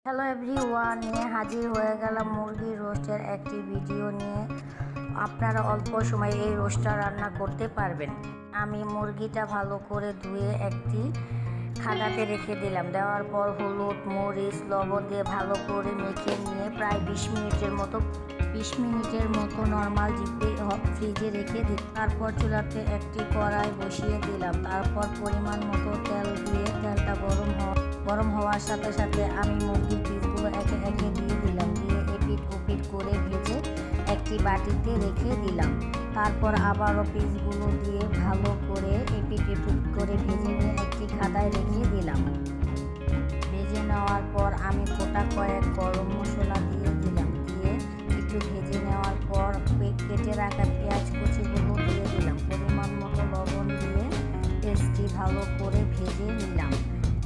Hello everyone, নিয়ে হাজির হয়ে গেলাম মুরগির রোস্টের একটি ভিডিও নিয়ে। আপনারা অল্প সময়ে এই রোস্টটা রান্না করতে পারবেন। আমি মুরগিটা ভালো করে ধুয়ে একটি খাদাতে রেখে দিলাম। দেওয়ার পর হলুদ, মরিচ, লবণ দিয়ে ভালো করে মেখে নিয়ে প্রায় 20 মিনিটের মতো নর্মাল জিপে ফ্রিজে রেখে দিই। তারপর চুলাতে একটি কড়াই বসিয়ে দিলাম। তারপর পরিমাণ মতো তেল দিয়ে তেলটা গরম হওয়ার সাথে সাথে আমি মুরগির পিসগুলো একে একে দিয়ে দিলাম। দিয়ে এপিট ওপিট করে ভেজে একটি বাটিতে রেখে দিলাম। তারপর আবারও পিসগুলো দিয়ে ভালো করে এপিট এপিট করে ভেজে নিয়ে একটি খাদায় রেখে দিলাম। ভেজে নেওয়ার পর আমি গোটা কয়েক গরম মশলা দিয়ে দিলাম। দিয়ে একটু ভেজে নেওয়ার পর কেটে রাখা পেঁয়াজ কুচিগুলো দিয়ে দিলাম। পরিমাণ মতো লবণ দিয়ে পেস্টটি ভালো করে ভেজে নিলাম।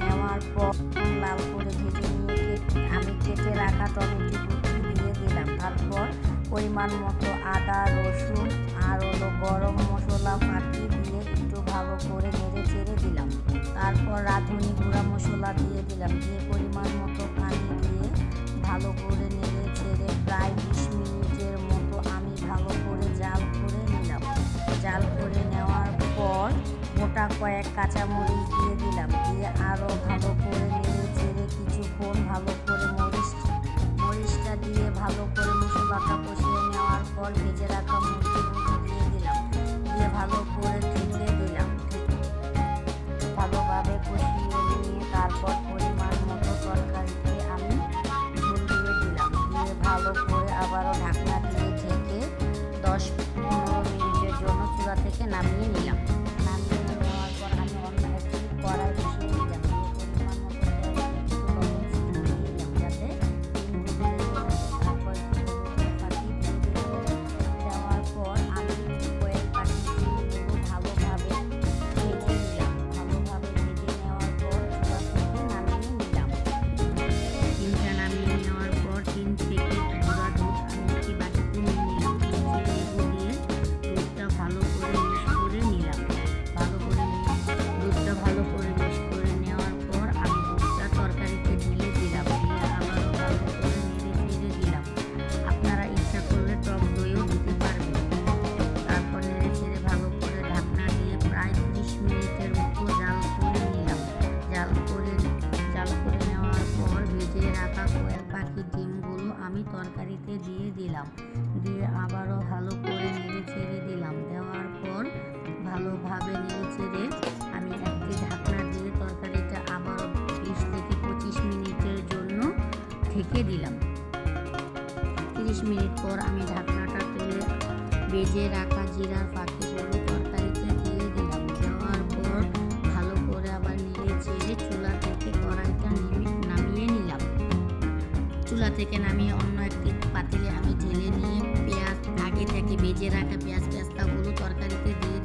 নেওয়ার পর লাল করে ভেজে নিয়ে আমি কেটে রাখা টমেটো কুচি দিয়ে দিলাম। তারপর পরিমাণ মতো আদা, রসুন আর গরম মশলা ফাঁকি দিয়ে একটু ভালো করে নেড়ে চেড়ে দিলাম। তারপর রাঁধুনি গুঁড়া মশলা দিয়ে দিলাম। দিয়ে পরিমাণ মতো পানি দিয়ে ভালো করে নেড়ে চেড়ে প্রায় 20 মিনিটের মতো আমি ভালো করে জাল করে নিলাম। জাল করে নেওয়ার পর গোটা কয়েক কাঁচামরিচ দিয়ে দিলাম। দিয়ে আরও ভালো করে নেড়ে চেড়ে কিছুক্ষণ ভালো করে মরিচটা দিয়ে ভালো করে মশলাটা কষিয়ে নেওয়ার পর ভেজে রাখা মুরগিগুলো দিয়ে দিলাম। দিয়ে ভালো করে ঢেকে দিলাম। ভালোভাবে কষিয়ে নিয়ে তারপর পরিমাণ মতো তরকারিতে আমি ঝোল দিয়ে দিলাম। দিয়ে ভালো করে আবারও ঢাকনা দিয়ে ঢেকে 10-15 মিনিটের জন্য চুলা থেকে নামিয়ে নিলাম। নামিয়ে নেওয়ার পর আমি অন্য একটি কড়াই বসিয়ে দিলাম। পরিমাণ মতো দিলাম যাতে তারপর দেওয়ার পর আমি কয়েক পাখি ডিমগুলো ভালোভাবে ভেজে নিলাম। ভালোভাবে ভেজে নেওয়ার পর চুলা থেকে নামিয়ে নিলাম। ডিমটা নামিয়ে নেওয়ার পর 3 থেকে গুঁড়া দুধ আমি একটি বাটিতে নিয়ে নিলাম। দিয়ে দুধটা ভালো করে মিক্স করে নিলাম। দুধটা ভালো করে মিক্স করে নেওয়ার পর আমি দুধটা তরকারিতে ঢেলে দিলাম। দিয়ে আবারও ভালো করে নেড়ে চেড়ে দিলাম। আপনারা ইচ্ছা করলে টক দইও দিতে পারবেন। তারপর নেড়ে চেড়ে ভালো করে ঢাকনা দিয়ে প্রায় 30 মিনিটের মতো জাল করে নিলাম। জাল করে নেওয়ার পর ভেজে রাখা কয়েক পাখি ডিমগুলো আমি তরকারিতে দিয়ে দিলাম। দিয়ে আবারও ভালো করে নেড়ে চেড়ে দিলাম। দেওয়ার পর ভালোভাবে নেড়ে চেড়ে আমি একটি ঢাকনা দিয়ে তরকারিটা আবারও 20 থেকে 25 মিনিটের জন্য ঢেকে দিলাম। 30 মিনিট পর আমি ঢাকনাটা তুলে ভেজে রাখা জিরার ফাঁকিগুলো তরকারিতে দিয়ে দিলাম। দেওয়ার পর ভালো করে আবার নেড়ে চেড়ে চুলা থেকে কড়াইটা নামিয়ে নিলাম। চুলা থেকে নামিয়ে অন্য একটি পাতিলে আমি ঢেলে নিয়ে পেঁয়াজ আগে থেকে ভেজে রাখা পেঁয়াজটাগুলো তরকারিতে দিয়ে